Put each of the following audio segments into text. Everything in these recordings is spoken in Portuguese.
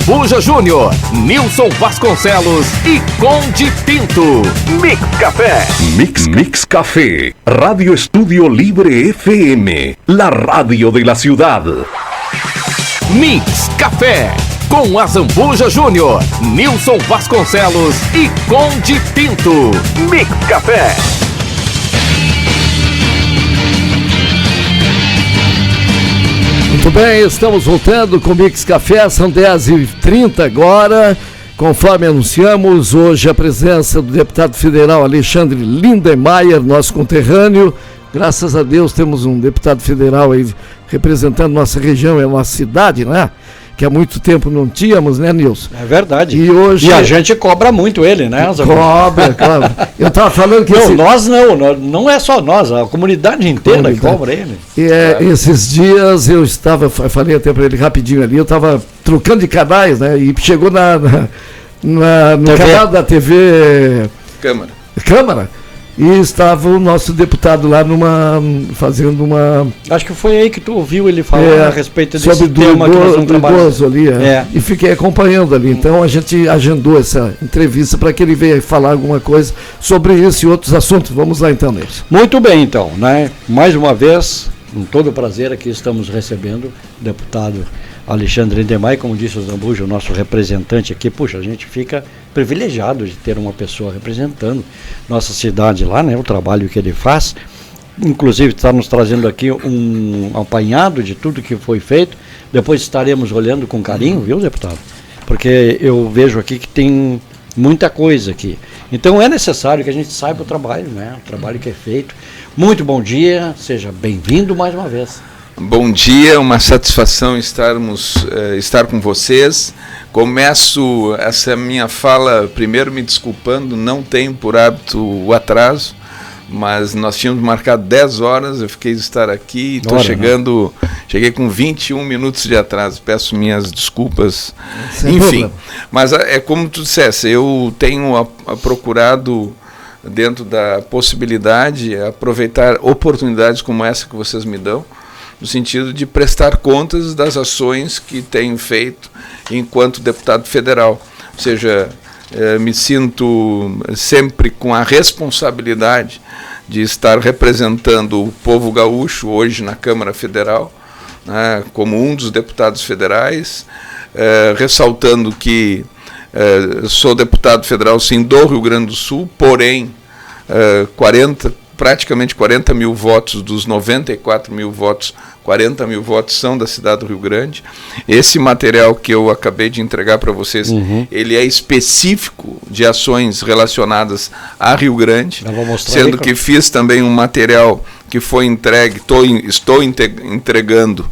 Azambuja Júnior, Nilson Vasconcelos e Conde Pinto. Mix Café. Mix Café. Radio Estudio Libre FM. La radio de la ciudad. Mix Café. Com Azambuja Júnior, Nilson Vasconcelos e Conde Pinto. Mix Café. Muito bem, estamos voltando com o Mix Café, são 10h30 agora. Conforme anunciamos, hoje a presença do deputado federal Alexandre Lindenmayer, nosso conterrâneo. Graças a Deus temos um deputado federal aí representando nossa região e a nossa cidade, né? Que há muito tempo não tínhamos, né, Nilson? É verdade. E hoje... E a gente cobra muito ele, né? Cobra. Eu estava falando que... Não, nós não é só nós, a comunidade inteira cobra ele. Esses dias eu falei até para ele rapidinho ali, eu estava trocando de canais, né? E chegou no canal da TV... Câmara. E estava o nosso deputado lá fazendo uma... Acho que foi aí que tu ouviu ele falar a respeito desse sobre tema que nós vamos trabalhar. Idoso ali, e fiquei acompanhando ali. Então a gente agendou essa entrevista para que ele venha falar alguma coisa sobre isso e outros assuntos. Vamos lá então, Nilson. Muito bem então, né? Mais uma vez, com todo o prazer aqui estamos recebendo o deputado Alexandre Lindenmayer, como disse o Azambuja, o nosso representante aqui. Puxa, a gente fica privilegiado de ter uma pessoa representando nossa cidade lá, né? O trabalho que ele faz. Inclusive está nos trazendo aqui um apanhado de tudo que foi feito. Depois estaremos olhando com carinho, viu, deputado? Porque eu vejo aqui que tem muita coisa aqui. Então é necessário que a gente saiba o trabalho, né? O trabalho que é feito. Muito bom dia, seja bem-vindo mais uma vez. Bom dia, uma satisfação estar com vocês. Começo essa minha fala primeiro me desculpando, não tenho por hábito o atraso, mas nós tínhamos marcado 10 horas, eu fiquei de estar aqui e cheguei com 21 minutos de atraso, peço minhas desculpas. Enfim, mas é como tu disseste, eu tenho procurado, dentro da possibilidade, aproveitar oportunidades como essa que vocês me dão, no sentido de prestar contas das ações que tenho feito enquanto deputado federal. Ou seja, me sinto sempre com a responsabilidade de estar representando o povo gaúcho hoje na Câmara Federal, né, como um dos deputados federais, ressaltando que sou deputado federal sim do Rio Grande do Sul, porém praticamente 40 mil votos dos 94 mil votos, 40 mil votos são da cidade do Rio Grande. Esse material que eu acabei de entregar para vocês, ele é específico de ações relacionadas a Rio Grande, sendo que fiz também um material que foi entregue, estou entregando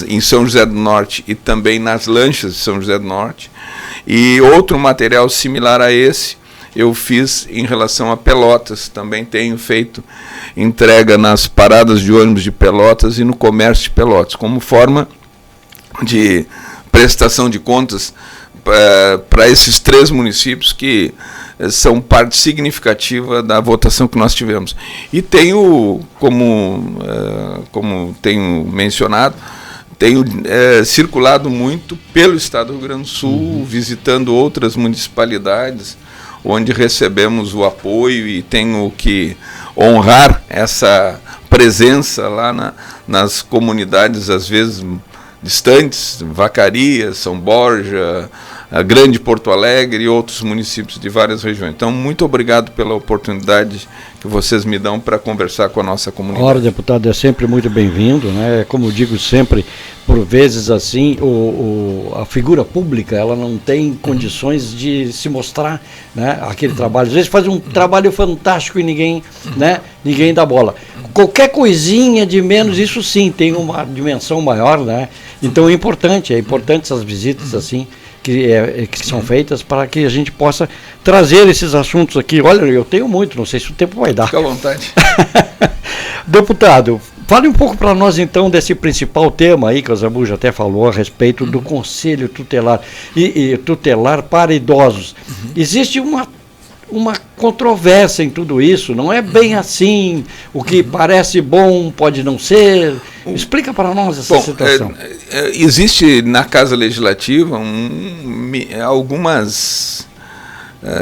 em São José do Norte e também nas lanchas de São José do Norte. E outro material similar a esse, eu fiz em relação a Pelotas, também tenho feito entrega nas paradas de ônibus de Pelotas e no comércio de Pelotas, como forma de prestação de contas para esses 3 municípios que são parte significativa da votação que nós tivemos. E tenho, como tenho mencionado, tenho circulado muito pelo estado do Rio Grande do Sul, visitando outras municipalidades, onde recebemos o apoio e tenho que honrar essa presença lá nas comunidades, às vezes distantes, Vacaria, São Borja, a Grande Porto Alegre e outros municípios de várias regiões. Então, muito obrigado pela oportunidade que vocês me dão para conversar com a nossa comunidade. Ora, deputado, é sempre muito bem-vindo, né? Como eu digo sempre, por vezes assim, a figura pública, ela não tem condições de se mostrar, né? Aquele trabalho. Às vezes faz um trabalho fantástico e ninguém dá bola. Qualquer coisinha de menos, isso sim, tem uma dimensão maior, né? Então é importante essas visitas assim, que são feitas para que a gente possa trazer esses assuntos aqui. Olha, eu tenho muito, não sei se o tempo vai dar. Fica à vontade. Deputado, fale um pouco para nós então desse principal tema aí que o Azambuja até falou a respeito do Conselho Tutelar e tutelar para idosos. Existe uma controvérsia em tudo isso, não é bem assim, o que parece bom pode não ser. Explica para nós essa situação. Existe na Casa Legislativa algumas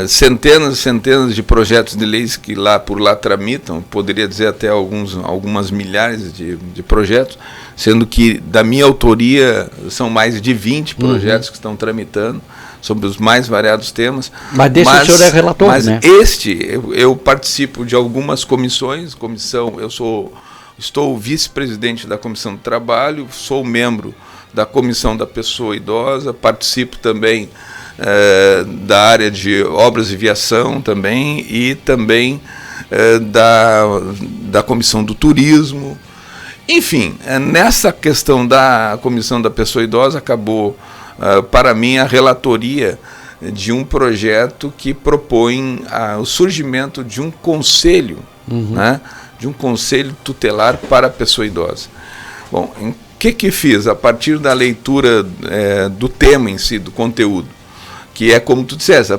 centenas e centenas de projetos de leis que por lá tramitam, poderia dizer até algumas milhares de projetos, sendo que da minha autoria são mais de 20 projetos que estão tramitando sobre os mais variados temas. Mas desse o senhor é relator, né? Eu participo de algumas comissões, estou vice-presidente da Comissão do Trabalho, sou membro da Comissão da Pessoa Idosa, participo também da área de obras e viação também, e também da Comissão do Turismo. Enfim, nessa questão da Comissão da Pessoa Idosa, acabou, para mim, a relatoria de um projeto que propõe o surgimento de um conselho, né, de um conselho tutelar para a pessoa idosa. Bom, o que fiz? A partir da leitura do tema em si, do conteúdo, que é como tu disseste,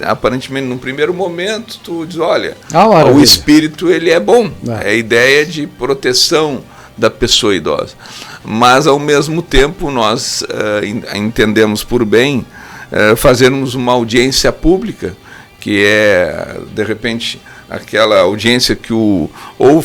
aparentemente, num primeiro momento, tu diz, olha, o espírito ele é bom, é a ideia de proteção da pessoa idosa. Mas, ao mesmo tempo, nós entendemos por bem fazermos uma audiência pública, que é, de repente, aquela audiência que ou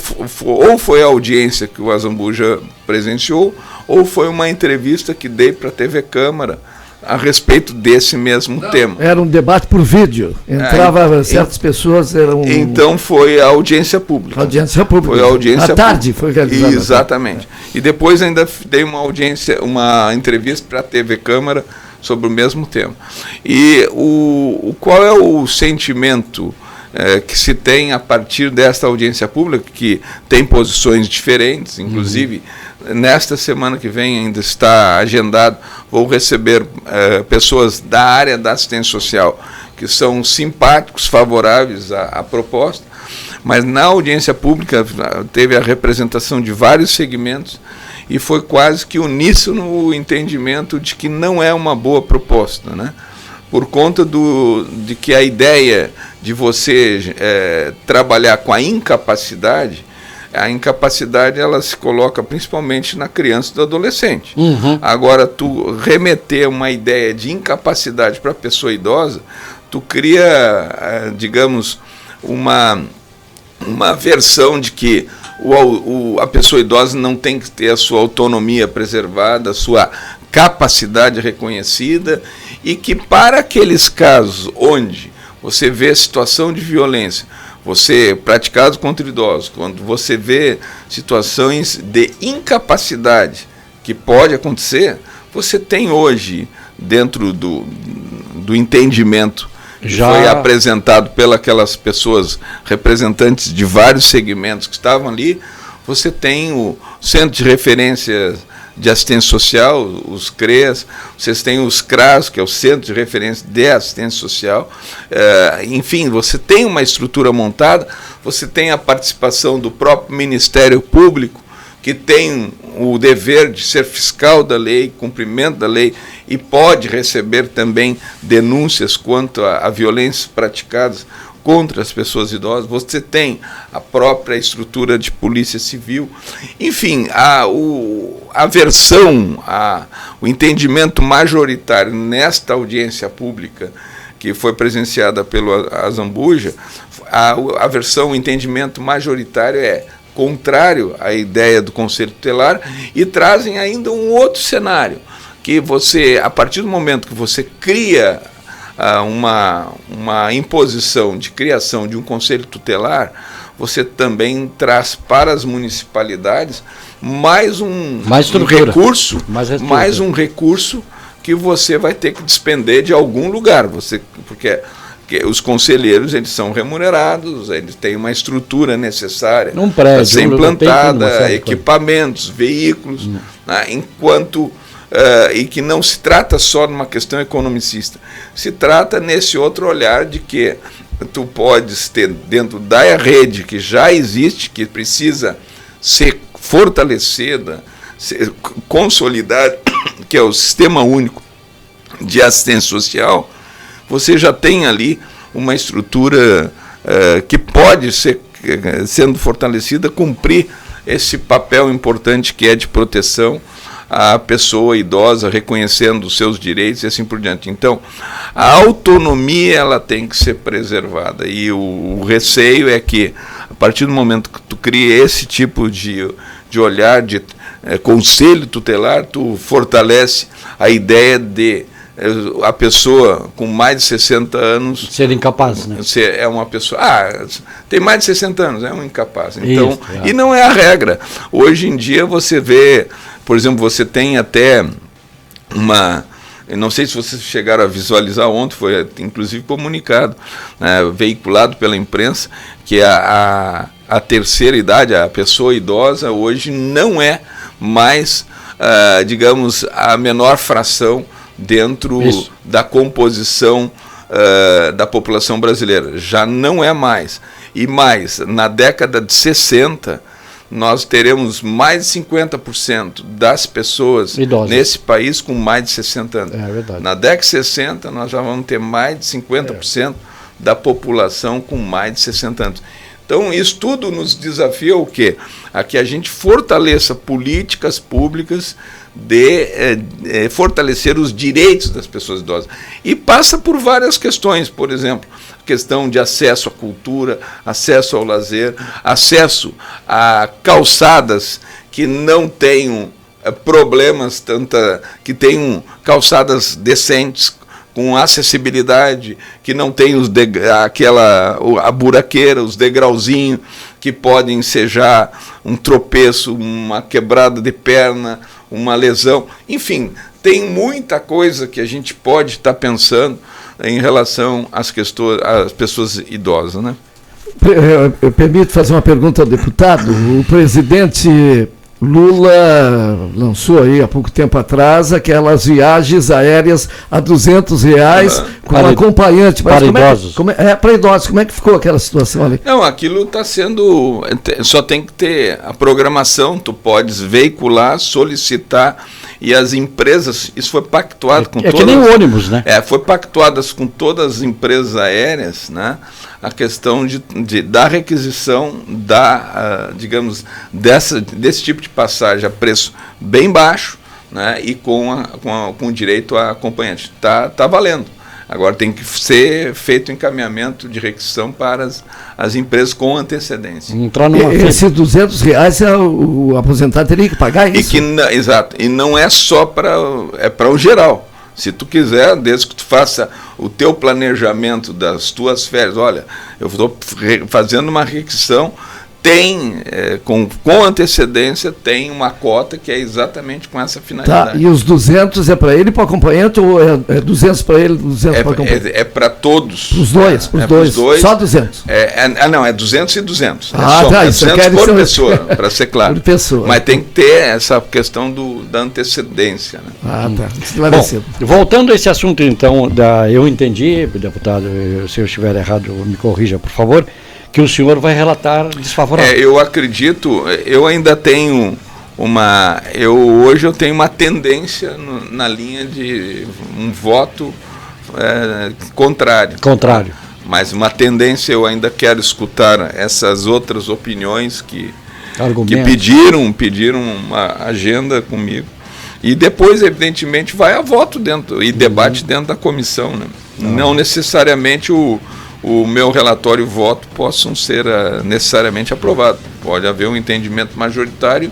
foi a audiência que o Azambuja presenciou, ou foi uma entrevista que dei para a TV Câmara a respeito desse mesmo tema. Era um debate por vídeo. Entrava certas pessoas. Então foi a audiência pública. Foi a audiência à tarde foi realizada. Exatamente. E depois ainda dei uma entrevista para a TV Câmara sobre o mesmo tema. E qual é o sentimento que se tem a partir desta audiência pública, que tem posições diferentes, inclusive nesta semana que vem ainda está agendado, vou receber pessoas da área da assistência social que são simpáticos, favoráveis à proposta, mas na audiência pública teve a representação de vários segmentos e foi quase que uníssono o entendimento de que não é uma boa proposta, né? Por conta de que a ideia de você trabalhar com a incapacidade ela se coloca principalmente na criança e do adolescente. Agora, tu remeter uma ideia de incapacidade para a pessoa idosa, tu cria, digamos, uma versão de que a pessoa idosa não tem que ter a sua autonomia preservada, a sua capacidade reconhecida, e que para aqueles casos onde você vê situação de violência, praticado contra idosos, quando você vê situações de incapacidade que pode acontecer, você tem hoje, dentro do entendimento que foi apresentado pelas pessoas representantes de vários segmentos que estavam ali, você tem o Centro de Referência de Assistência Social, os CREAS, vocês têm os CRAS, que é o Centro de Referência de Assistência Social, enfim, você tem uma estrutura montada, você tem a participação do próprio Ministério Público, que tem o dever de ser fiscal da lei, cumprimento da lei, e pode receber também denúncias quanto a violências praticadas contra as pessoas idosas. Você tem a própria estrutura de polícia civil. Enfim, a versão, o entendimento majoritário nesta audiência pública que foi presenciada pelo Azambuja, a versão, o entendimento majoritário é contrário à ideia do Conselho Tutelar, e trazem ainda um outro cenário, que você, a partir do momento que você cria uma imposição de criação de um Conselho Tutelar, você também traz para as municipalidades mais um recurso que você vai ter que despender de algum lugar, porque os conselheiros, eles são remunerados, eles têm uma estrutura necessária para ser implantada, equipamentos, veículos, né, e que não se trata só de uma questão economicista, se trata nesse outro olhar de que tu podes ter dentro da rede que já existe, que precisa ser fortalecida, ser consolidada, que é o Sistema Único de Assistência Social, você já tem ali uma estrutura que pode ser, sendo fortalecida, cumprir esse papel importante que é de proteção à pessoa idosa, reconhecendo os seus direitos e assim por diante. Então, a autonomia ela tem que ser preservada, e o receio é que, a partir do momento que tu cria esse tipo de olhar, de conselho tutelar, tu fortalece a ideia de a pessoa com mais de 60 anos ser incapaz, né? É uma pessoa, tem mais de 60 anos, é um incapaz. Então, isso, e não é a regra. Hoje em dia você vê, por exemplo, você tem até eu não sei se vocês chegaram a visualizar ontem, foi inclusive comunicado, né, veiculado pela imprensa, que a terceira idade, a pessoa idosa, hoje não é mais, digamos, a menor fração dentro da composição da população brasileira. Já não é mais. E mais, na década de 60, nós teremos mais de 50% das pessoas idosas nesse país com mais de 60 anos. É verdade. Na década de 60, nós já vamos ter mais de 50% da população com mais de 60 anos. Então, isso tudo nos desafia o quê? A que a gente fortaleça políticas públicas de fortalecer os direitos das pessoas idosas. E passa por várias questões, por exemplo, a questão de acesso à cultura, acesso ao lazer, acesso a calçadas que não tenham problemas, que tenham calçadas decentes, com acessibilidade, que não tem a buraqueira, os degrauzinhos, que podem ensejar um tropeço, uma quebrada de perna, uma lesão. Enfim, tem muita coisa que a gente pode estar pensando em relação às pessoas idosas, né? Eu permito fazer uma pergunta ao deputado. O presidente Lula lançou aí há pouco tempo atrás aquelas viagens aéreas a R$200 com acompanhante. Para idosos. Para idosos. Como é que ficou aquela situação ali? Não, aquilo está sendo... Só tem que ter a programação, tu podes veicular, solicitar, e as empresas, isso foi pactuado com todas... É que nem o ônibus, né? Foi pactuadas com todas as empresas aéreas, né? A questão da requisição digamos, desse tipo de passagem a preço bem baixo, né, e com direito a acompanhante. Tá valendo. Agora tem que ser feito encaminhamento de requisição para as empresas com antecedência. Esses R$200 o aposentado teria que pagar isso? Exato. E não é só para o geral. Se tu quiser, desde que tu faça o teu planejamento das tuas férias, olha, eu estou fazendo uma requisição, com antecedência, tem uma cota que é exatamente com essa finalidade. Tá, e os 200 é para ele, para o acompanhante, ou é 200 para ele, 200 para o acompanhante? É para todos. Para os dois, só 200? Não, é 200 e 200. Tá, isso 200 por pessoa, para ser claro. Por pessoa. Mas tem que ter essa questão da antecedência. Né? Tá, esclarecido. Bom, voltando a esse assunto, então, eu entendi, deputado, se eu estiver errado, me corrija, por favor, que o senhor vai relatar desfavorável. Eu acredito, eu ainda tenho hoje eu tenho uma tendência na linha de um voto contrário. Contrário. Mas uma tendência, eu ainda quero escutar essas outras opiniões que pediram uma agenda comigo. E depois, evidentemente, vai a voto e debate dentro da comissão. Né? Não necessariamente o meu relatório e voto possam ser necessariamente aprovados. Pode haver um entendimento majoritário,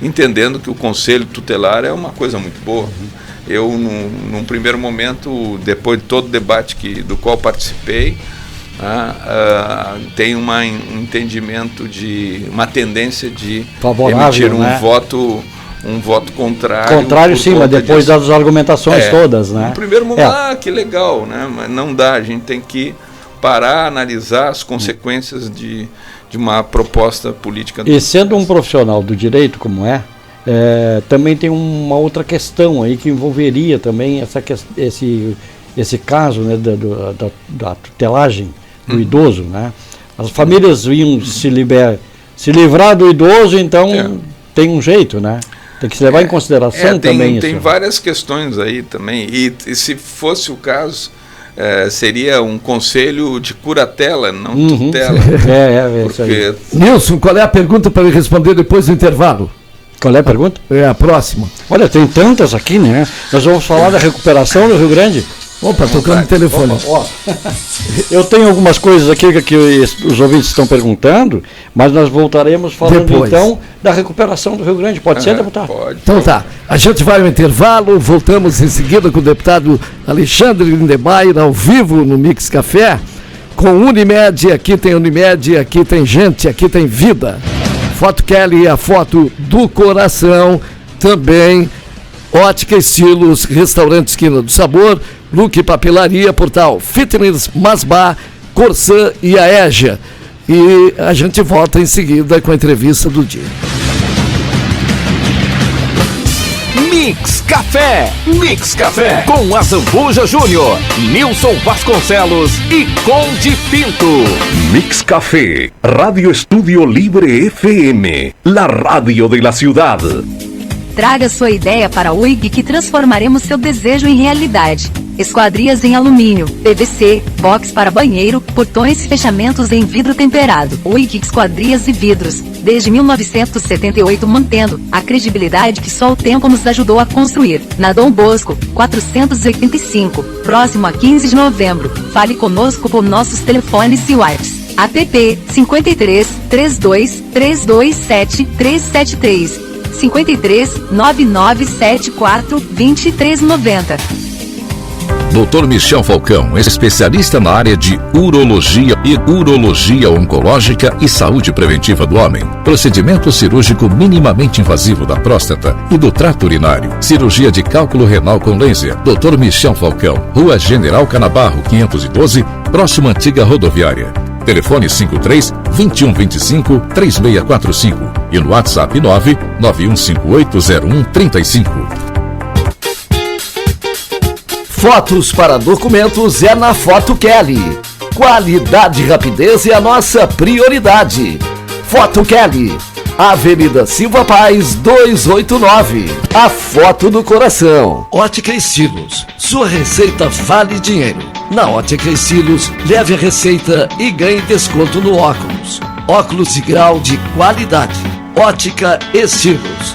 entendendo que o Conselho Tutelar é uma coisa muito boa. Eu, num primeiro momento, depois de todo o debate do qual participei, tenho um entendimento uma tendência de emitir um voto contrário. Contrário, sim, mas depois das argumentações todas, né? No primeiro momento, que legal, né? Mas não dá, a gente tem que parar, analisar as consequências de uma proposta política. E sendo um profissional do direito, como também tem uma outra questão aí que envolveria também esse caso, né, da tutelagem do idoso, né? As famílias iam se livrar do idoso, então tem um jeito, né? Tem que se levar em consideração também isso. Tem várias questões aí também, e se fosse o caso, seria um conselho de curatela, não tutela. Isso aí. Nilson, qual é a pergunta para ele responder depois do intervalo? Qual é a pergunta? É a próxima. Olha, tem tantas aqui, né? Nós vamos falar da recuperação do Rio Grande. Opa, tocando o telefone. Eu tentenho algumas coisas aqui que os ouvintes estão perguntando, mas nós voltaremos falando depois, então da recuperação do Rio Grande. Pode ser, deputado? Pode. Então tá, a gente vai ao intervalo, voltamos em seguida com o deputado Alexandre Lindemeyer, ao vivo no Mix Café, com Unimed. Aqui tem Unimed, aqui tem gente, aqui tem vida. Foto Kelly, a foto do coração, também Ótica Estilos, Restaurante Esquina do Sabor, Look Papelaria, Portal Fitness, Masbá, Corsã e Aégia. E a gente volta em seguida com a entrevista do dia. Mix Café. Mix Café. Com a Zambuja Júnior, Nilson Vasconcelos e Conde Pinto. Mix Café, Radio Estudio Libre FM, la radio de la ciudad. Traga sua ideia para a UIG que transformaremos seu desejo em realidade. Esquadrias em alumínio, PVC, box para banheiro, portões e fechamentos em vidro temperado. UIG Esquadrias e Vidros, desde 1978 mantendo a credibilidade que só o tempo nos ajudou a construir. Na Dom Bosco, 485, próximo a 15 de novembro. Fale conosco por nossos telefones e WhatsApp. APP 53 32 327 373 53 9974 2390. Dr. Michel Falcão, especialista na área de urologia e urologia oncológica e saúde preventiva do homem. Procedimento cirúrgico minimamente invasivo da próstata e do trato urinário. Cirurgia de cálculo renal com laser. Dr. Michel Falcão, Rua General Canabarro, 512, próxima antiga rodoviária. Telefone 53-2125-3645 e no WhatsApp 991580135. Fotos para documentos é na Foto Kelly. Qualidade e rapidez é a nossa prioridade. Foto Kelly, Avenida Silva Paz 289. A foto do coração. Ótica Estilos, sua receita vale dinheiro. Na Ótica Estilos, leve a receita e ganhe desconto no óculos. Óculos de grau de qualidade. Ótica Estilos.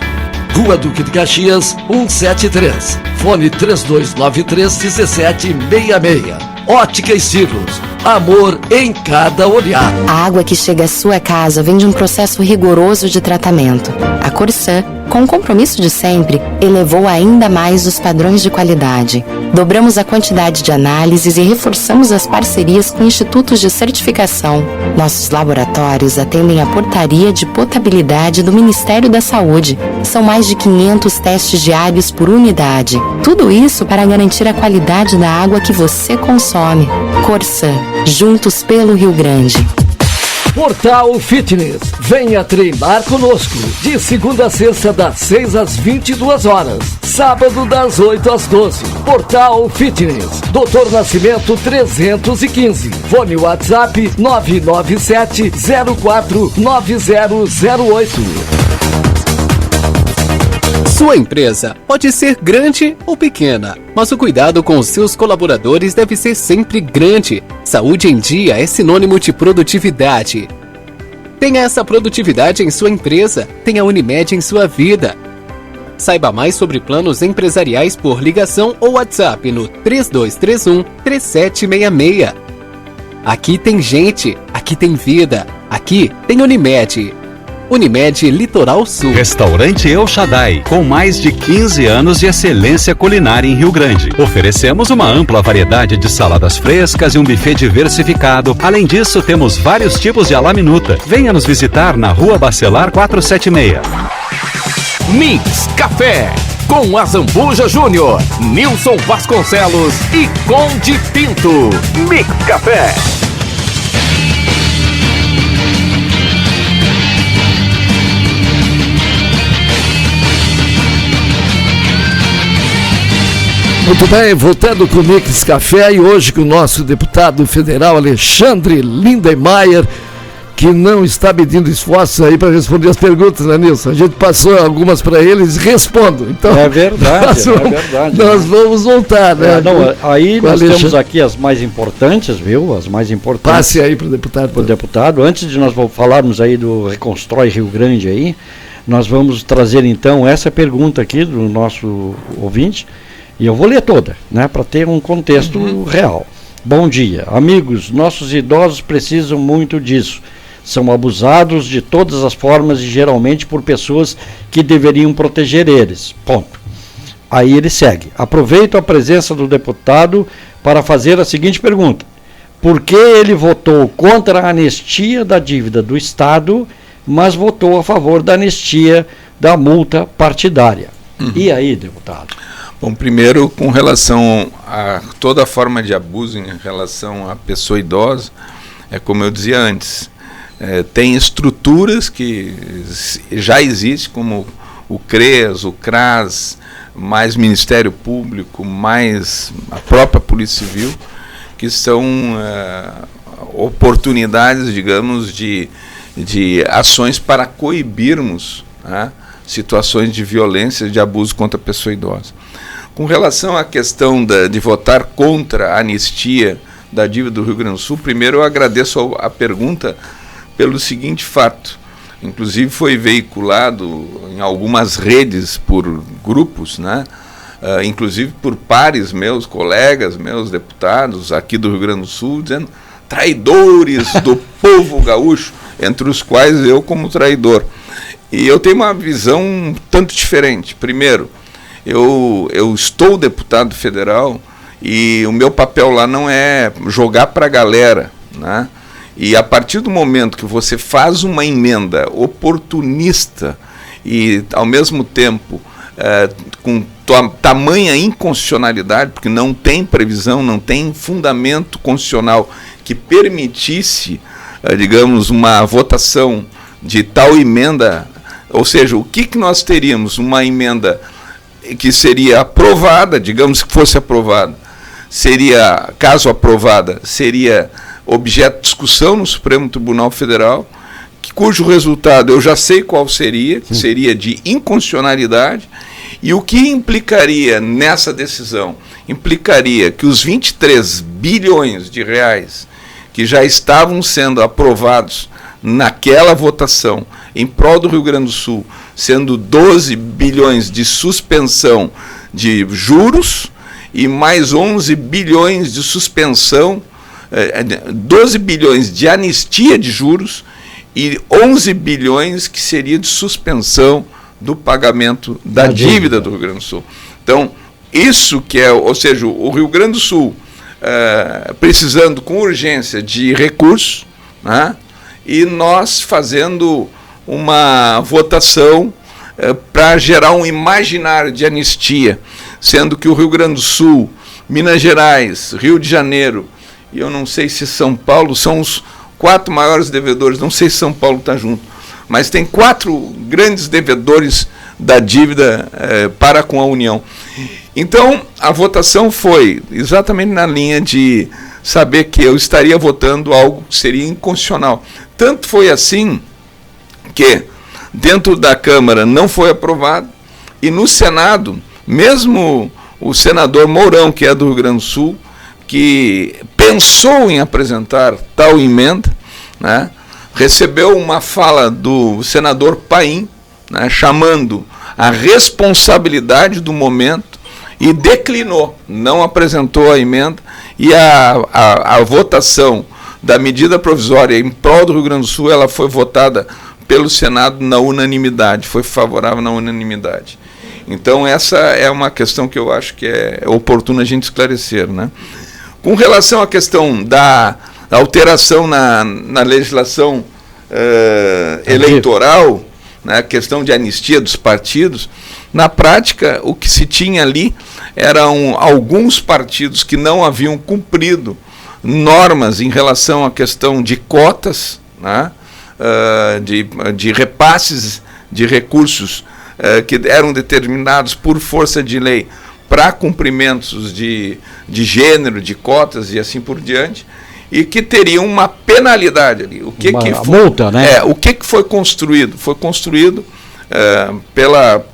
Rua Duque de Caxias, 173. Fone 3293-1766. Ótica Estilos. Amor em cada olhar. A água que chega à sua casa vem de um processo rigoroso de tratamento. A Corsã, com o compromisso de sempre, elevou ainda mais os padrões de qualidade. Dobramos a quantidade de análises e reforçamos as parcerias com institutos de certificação. Nossos laboratórios atendem à portaria de potabilidade do Ministério da Saúde. São mais de 500 testes diários por unidade. Tudo isso para garantir a qualidade da água que você consome. Corsã, juntos pelo Rio Grande. Portal Fitness, venha treinar conosco, de segunda a sexta das 6 às 22 horas, sábado das 8 às 12. Portal Fitness, Doutor Nascimento 315, fone WhatsApp 997 04 9008. Sua empresa pode ser grande ou pequena, mas o cuidado com os seus colaboradores deve ser sempre grande. Saúde em dia é sinônimo de produtividade. Tenha essa produtividade em sua empresa, tenha a Unimed em sua vida. Saiba mais sobre planos empresariais por ligação ou WhatsApp no 3231-3766. Aqui tem gente, aqui tem vida, aqui tem Unimed. Unimed Litoral Sul. Restaurante El Shaddai, com mais de 15 anos de excelência culinária em Rio Grande. Oferecemos uma ampla variedade de saladas frescas e um buffet diversificado. Além disso, temos vários tipos de alaminuta. Venha nos visitar na Rua Bacelar 476. Mix Café, com a Zambuja Júnior, Nilson Vasconcelos e Conde Pinto. Mix Café. Muito bem, voltando com o Mix Café e hoje com o nosso deputado federal Alexandre Lindemeyer, que não está medindo esforços aí para responder as perguntas, né, Nilson? A gente passou algumas para eles e respondo. Então, é verdade. Nós vamos voltar, né? Aí nós temos aqui as mais importantes, viu? As mais importantes. Passe aí para o deputado. Para o deputado. Antes de nós falarmos aí do Reconstrói Rio Grande aí, nós vamos trazer então essa pergunta aqui do nosso ouvinte, e eu vou ler toda, né? Para ter um contexto real. Bom dia, amigos, nossos idosos precisam muito disso. São abusados de todas as formas e geralmente por pessoas que deveriam proteger eles. Ponto. Aí ele segue. Aproveito a presença do deputado para fazer a seguinte pergunta. Por que ele votou contra a anistia da dívida do Estado, mas votou a favor da anistia da multa partidária? E aí, deputado? Bom, primeiro, com relação a toda forma de abuso em relação à pessoa idosa, como eu dizia antes, tem estruturas que já existem, como o CREAS, o CRAS, mais Ministério Público, mais a própria Polícia Civil, que são oportunidades, digamos, de ações para coibirmos, né, situações de violência, de abuso contra a pessoa idosa. Com relação à questão de votar contra a anistia da dívida do Rio Grande do Sul, primeiro eu agradeço a pergunta pelo seguinte fato. Inclusive foi veiculado em algumas redes por grupos, né? Inclusive por pares meus, colegas meus, deputados aqui do Rio Grande do Sul, dizendo traidores do povo gaúcho, entre os quais eu como traidor. E eu tenho uma visão um tanto diferente. Primeiro, eu estou deputado federal e o meu papel lá não é jogar para a galera, né? E a partir do momento que você faz uma emenda oportunista e ao mesmo tempo com tamanha inconstitucionalidade, porque não tem previsão, não tem fundamento constitucional que permitisse, digamos, uma votação de tal emenda, ou seja, o que nós teríamos? Uma emenda que seria aprovada, digamos que fosse aprovada, seria, caso aprovada, seria objeto de discussão no Supremo Tribunal Federal, cujo resultado eu já sei qual seria, que seria de inconstitucionalidade, e o que implicaria nessa decisão? Implicaria que os 23 bilhões de reais que já estavam sendo aprovados naquela votação em prol do Rio Grande do Sul, sendo 12 bilhões de suspensão de juros e mais 11 bilhões de suspensão, 12 bilhões de anistia de juros e 11 bilhões que seria de suspensão do pagamento da dívida do Rio Grande do Sul. Então, isso que é, ou seja, o Rio Grande do Sul precisando com urgência de recursos, né, e nós fazendo uma votação para gerar um imaginário de anistia, sendo que o Rio Grande do Sul, Minas Gerais, Rio de Janeiro, e eu não sei se São Paulo são os 4 maiores devedores, não sei se São Paulo está junto, mas tem 4 grandes devedores da dívida para com a União. Então, a votação foi exatamente na linha de saber que eu estaria votando algo que seria inconstitucional. Tanto foi assim que dentro da Câmara não foi aprovado, e no Senado, mesmo o senador Mourão, que é do Rio Grande do Sul, que pensou em apresentar tal emenda, né, recebeu uma fala do senador Paim, né, chamando a responsabilidade do momento, e declinou, não apresentou a emenda, e a votação da medida provisória em prol do Rio Grande do Sul, ela foi votada pelo Senado na unanimidade, foi favorável na unanimidade. Então essa é uma questão que eu acho que é oportuno a gente esclarecer, né? Com relação à questão da alteração na legislação eleitoral, né, a questão de anistia dos partidos, na prática o que se tinha ali eram alguns partidos que não haviam cumprido normas em relação à questão de cotas, né, de repasses de recursos que eram determinados por força de lei para cumprimentos de gênero, de cotas e assim por diante, e que teria uma penalidade ali. O que que foi, multa, né? o que foi construído? Foi construído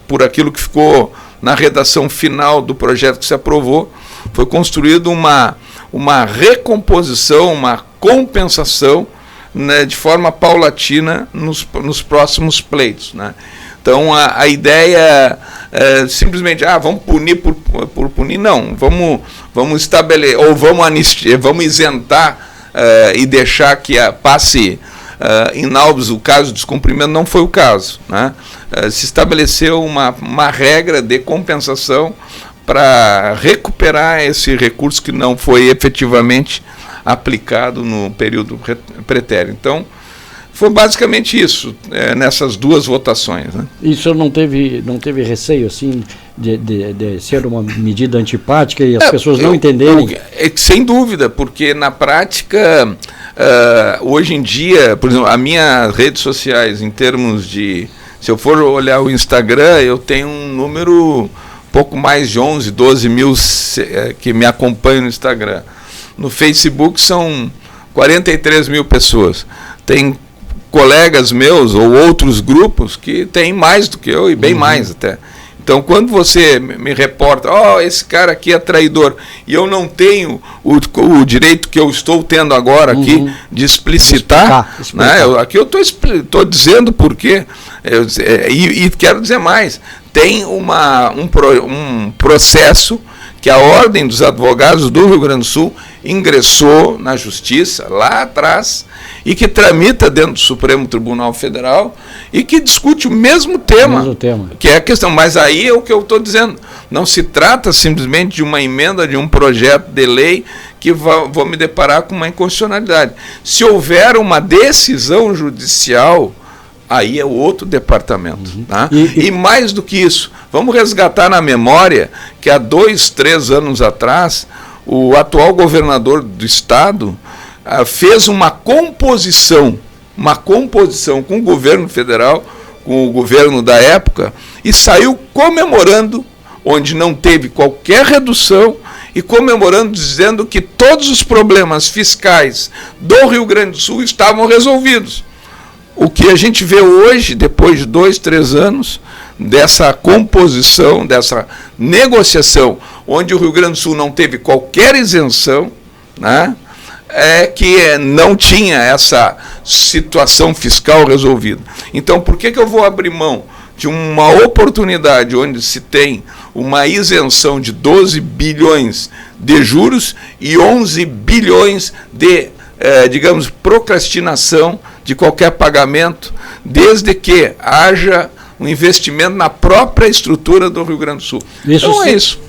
por aquilo que ficou na redação final do projeto que se aprovou, foi construído uma recomposição, uma compensação, né, de forma paulatina nos próximos pleitos, né? Então a ideia é simplesmente, vamos punir por punir, não, vamos estabelecer, ou vamos isentar e deixar que passe inalbos o caso de descumprimento, não foi o caso, né? Se estabeleceu uma regra de compensação para recuperar esse recurso que não foi efetivamente aplicado no período pretérito. Então, foi basicamente isso, nessas duas votações, né? E o senhor não teve receio, assim, de ser uma medida antipática e as pessoas não entenderem? Sem dúvida, porque na prática, hoje em dia, por exemplo, as minhas redes sociais, em termos de... Se eu for olhar o Instagram, eu tenho um número pouco mais de 11, 12 mil que me acompanham no Instagram. No Facebook são 43 mil pessoas. Tem colegas meus ou outros grupos que têm mais do que eu e bem mais até. Então, quando você me reporta, esse cara aqui é traidor, e eu não tenho o direito que eu estou tendo agora aqui de explicitar, né? Aqui eu estou dizendo por quê, e quero dizer mais, tem um processo que a Ordem dos Advogados do Rio Grande do Sul ingressou na Justiça lá atrás e que tramita dentro do Supremo Tribunal Federal e que discute o mesmo tema, que é a questão. Mas aí é o que eu estou dizendo. Não se trata simplesmente de uma emenda de um projeto de lei que vou me deparar com uma inconstitucionalidade. Se houver uma decisão judicial, aí é outro departamento. Tá? E mais do que isso, vamos resgatar na memória que há 2, 3 anos atrás, o atual governador do estado fez uma composição com o governo federal, com o governo da época, e saiu comemorando, onde não teve qualquer redução, e comemorando, dizendo que todos os problemas fiscais do Rio Grande do Sul estavam resolvidos. O que a gente vê hoje, depois de 2, 3 anos, dessa composição, dessa negociação, onde o Rio Grande do Sul não teve qualquer isenção, né, que não tinha essa situação fiscal resolvida. Então, por que eu vou abrir mão de uma oportunidade onde se tem uma isenção de 12 bilhões de juros e 11 bilhões de, digamos, procrastinação de qualquer pagamento, desde que haja um investimento na própria estrutura do Rio Grande do Sul.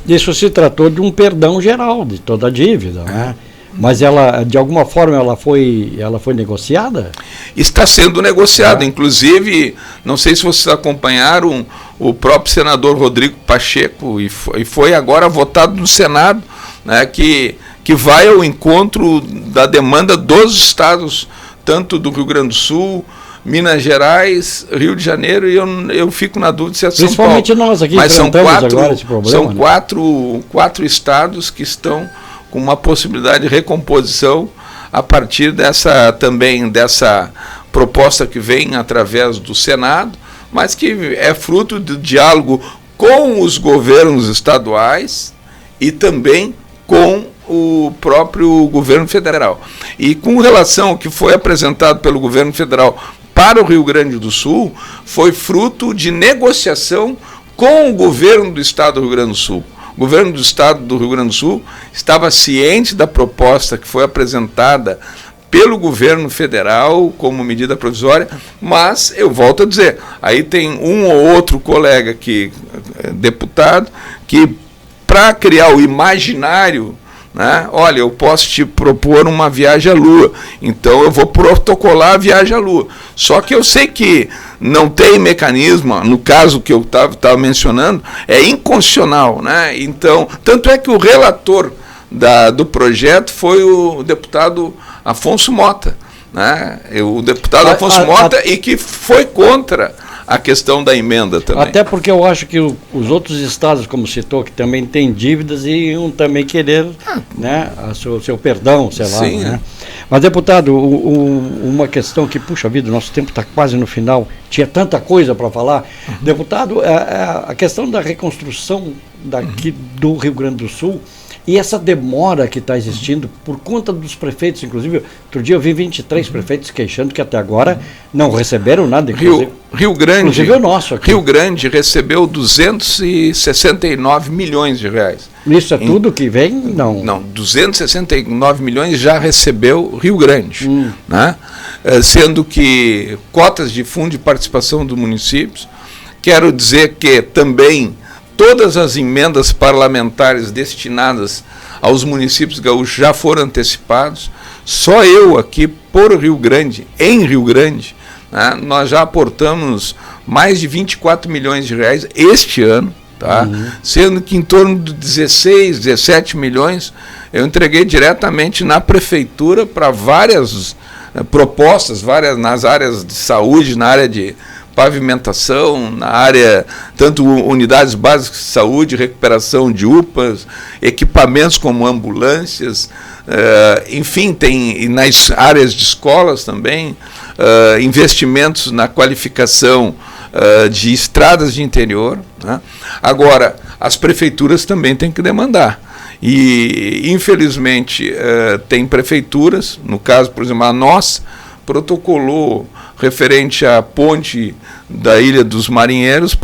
Isso se tratou de um perdão geral de toda a dívida, né? Mas ela, de alguma forma, ela foi negociada? Está sendo negociada. Inclusive, não sei se vocês acompanharam o próprio senador Rodrigo Pacheco, e foi agora votado no Senado, né, que vai ao encontro da demanda dos estados, tanto do Rio Grande do Sul, Minas Gerais, Rio de Janeiro, e eu fico na dúvida se é São Paulo. Principalmente nós aqui enfrentamos agora esse problema. São quatro estados que estão com uma possibilidade de recomposição a partir dessa proposta que vem através do Senado, mas que é fruto do diálogo com os governos estaduais e também com o próprio governo federal. E com relação ao que foi apresentado pelo governo federal para o Rio Grande do Sul, foi fruto de negociação com o governo do estado do Rio Grande do Sul. O governo do estado do Rio Grande do Sul estava ciente da proposta que foi apresentada pelo governo federal como medida provisória, mas eu volto a dizer, aí tem um ou outro colega deputado, que para criar o imaginário, né, olha, eu posso te propor uma viagem à Lua, então eu vou protocolar a viagem à Lua. Só que eu sei que não tem mecanismo, no caso que eu estava mencionando, é inconstitucional, né? Então, tanto é que o relator do projeto foi o deputado Afonso Mota, né? O deputado Afonso Mota, e que foi contra a questão da emenda também. Até porque eu acho que os outros estados, como citou, que também têm dívidas, iam também querer, né, o seu perdão, sei lá. Sim. Né? Mas, deputado, uma questão que, puxa vida, nosso tempo está quase no final, tinha tanta coisa para falar. Deputado, a questão da reconstrução daqui do Rio Grande do Sul e essa demora que está existindo por conta dos prefeitos, inclusive, outro dia eu vi 23 prefeitos queixando que até agora não receberam nada. Rio Grande, inclusive o nosso aqui. Rio Grande recebeu 269 milhões de reais. Isso é tudo que vem? Não. Não, 269 milhões já recebeu Rio Grande, né? Sendo que cotas de fundo de participação dos municípios, quero dizer que também todas as emendas parlamentares destinadas aos municípios gaúchos já foram antecipados. Só eu aqui, por Rio Grande, em Rio Grande, né, nós já aportamos mais de 24 milhões de reais este ano, tá? Sendo que em torno de 16, 17 milhões eu entreguei diretamente na prefeitura para várias propostas, nas áreas de saúde, na área de pavimentação, na área, tanto unidades básicas de saúde, recuperação de UPAs, equipamentos como ambulâncias, enfim, tem nas áreas de escolas também, investimentos na qualificação de estradas de interior, né? Agora, as prefeituras também têm que demandar. E, infelizmente, tem prefeituras, no caso, por exemplo, a nossa protocolou referente à ponte da Ilha dos Marinheiros,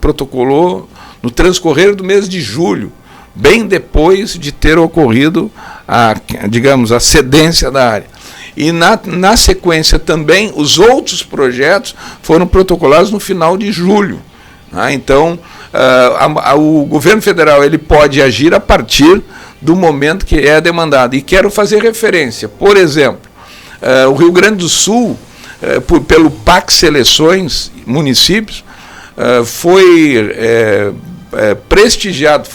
protocolou no transcorrer do mês de julho, bem depois de ter ocorrido a cedência da área. E na sequência também, os outros projetos foram protocolados no final de julho. Então, o governo federal ele pode agir a partir do momento que é demandado. E quero fazer referência, por exemplo, o Rio Grande do Sul, pelo PAC Seleções Municípios, foi prestigiado,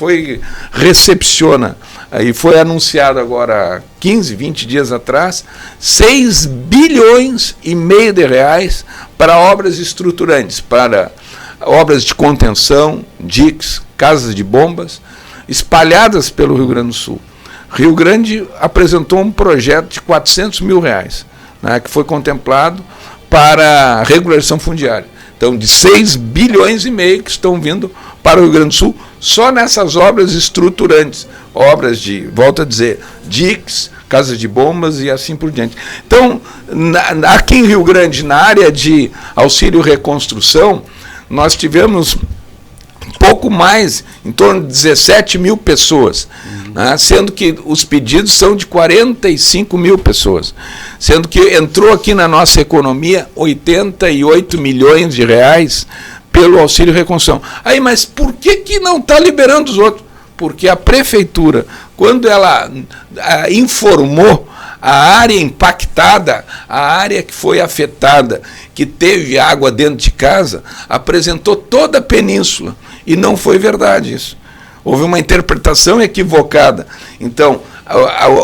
recepciona, e foi anunciado agora, 15, 20 dias atrás, 6 bilhões e meio de reais para obras estruturantes, para obras de contenção, diques, casas de bombas, espalhadas pelo Rio Grande do Sul. Rio Grande apresentou um projeto de 400 mil reais, né, que foi contemplado para regularização fundiária. Então, de 6 bilhões e meio que estão vindo para o Rio Grande do Sul, só nessas obras estruturantes, obras de, volto a dizer, diques, casas de bombas e assim por diante. Então, aqui em Rio Grande, na área de auxílio reconstrução, nós tivemos pouco mais, em torno de 17 mil pessoas, né, sendo que os pedidos são de 45 mil pessoas, sendo que entrou aqui na nossa economia 88 milhões de reais pelo auxílio reconstrução. Aí, mas por que não está liberando os outros? Porque a prefeitura, quando ela informou a área impactada, a área que foi afetada, que teve água dentro de casa, apresentou toda a península. E não foi verdade isso. Houve uma interpretação equivocada. Então,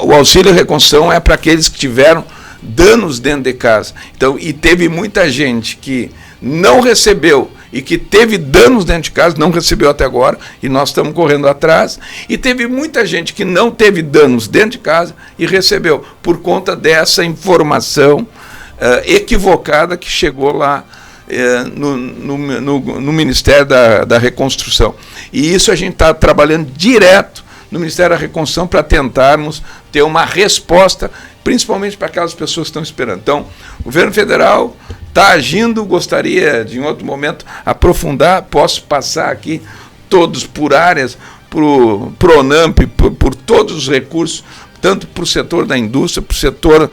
o auxílio reconstrução é para aqueles que tiveram danos dentro de casa. Então, e teve muita gente que não recebeu e que teve danos dentro de casa, não recebeu até agora, e nós estamos correndo atrás, e teve muita gente que não teve danos dentro de casa e recebeu, por conta dessa informação equivocada que chegou lá no Ministério da Reconstrução. E isso a gente está trabalhando direto no Ministério da Reconstrução para tentarmos ter uma resposta, principalmente para aquelas pessoas que estão esperando. Então, o governo federal está agindo, gostaria de em outro momento aprofundar, posso passar aqui todos por áreas, por Pronamp, por todos os recursos, tanto para o setor da indústria, para o setor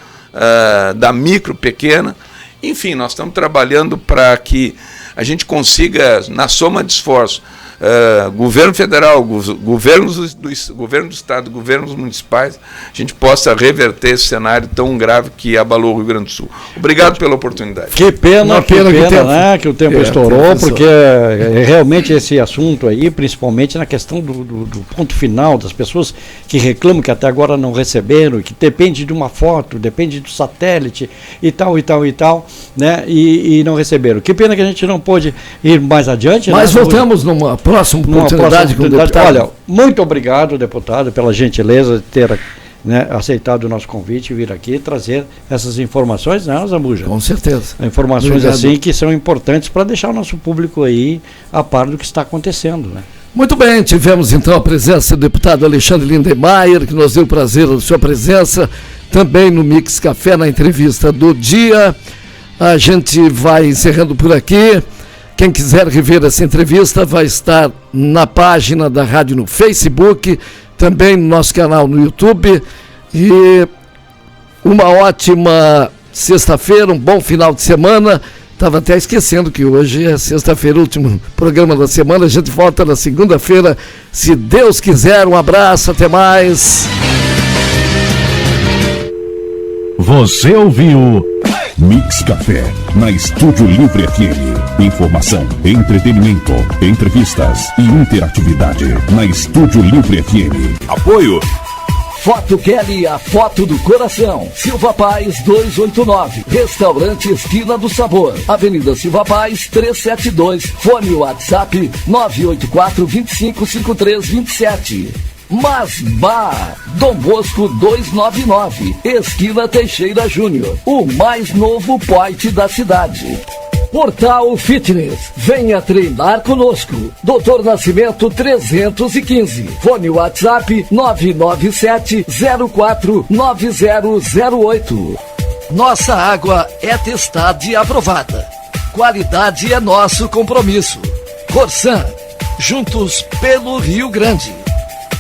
da micro, pequena. Enfim, nós estamos trabalhando para que a gente consiga, na soma de esforços, governo federal, governo do estado, governos municipais, a gente possa reverter esse cenário tão grave que abalou o Rio Grande do Sul. Obrigado pela oportunidade. Que pena, né, que o tempo estourou, porque realmente esse assunto aí, principalmente na questão do ponto final, das pessoas que reclamam que até agora não receberam, que depende de uma foto, depende do satélite e tal, né, e não receberam. Que pena que a gente não pôde ir mais adiante. Mas voltamos numa próxima oportunidade com o deputado. Olha, muito obrigado, deputado, pela gentileza de ter né, aceitado o nosso convite e vir aqui trazer essas informações, né, Zambuja? Com certeza. Informações Obrigado. assim que são importantes para deixar o nosso público aí a par do que está acontecendo, né? Muito bem, tivemos então a presença do deputado Alexandre Lindemeyer, que nos deu o prazer da sua presença, também no Mix Café, na entrevista do dia. A gente vai encerrando por aqui. Quem quiser rever essa entrevista vai estar na página da rádio no Facebook, também no nosso canal no YouTube. E uma ótima sexta-feira, um bom final de semana. Estava até esquecendo que hoje é sexta-feira, o último programa da semana. A gente volta na segunda-feira, se Deus quiser. Um abraço, até mais. Você ouviu Mix Café, na Estúdio Livre FM. Informação, entretenimento, entrevistas e interatividade na Estúdio Livre FM. Apoio Foto Kelly, a foto do coração. Silva Paz 289. Restaurante Esquina do Sabor. Avenida Silva Paz 372. Fone WhatsApp 984 255327. Masbar, Dom Bosco 299. Esquina Teixeira Júnior. O mais novo point da cidade. Portal Fitness, venha treinar conosco. Doutor Nascimento 315. Fone WhatsApp 997-049008. Nossa água é testada e aprovada. Qualidade é nosso compromisso. Corsan, juntos pelo Rio Grande.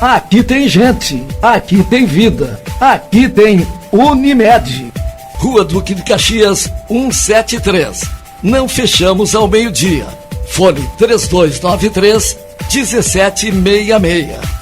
Aqui tem gente, aqui tem vida, aqui tem Unimed. Rua Duque de Caxias 173. Não fechamos ao meio-dia. Fone 3293-1766.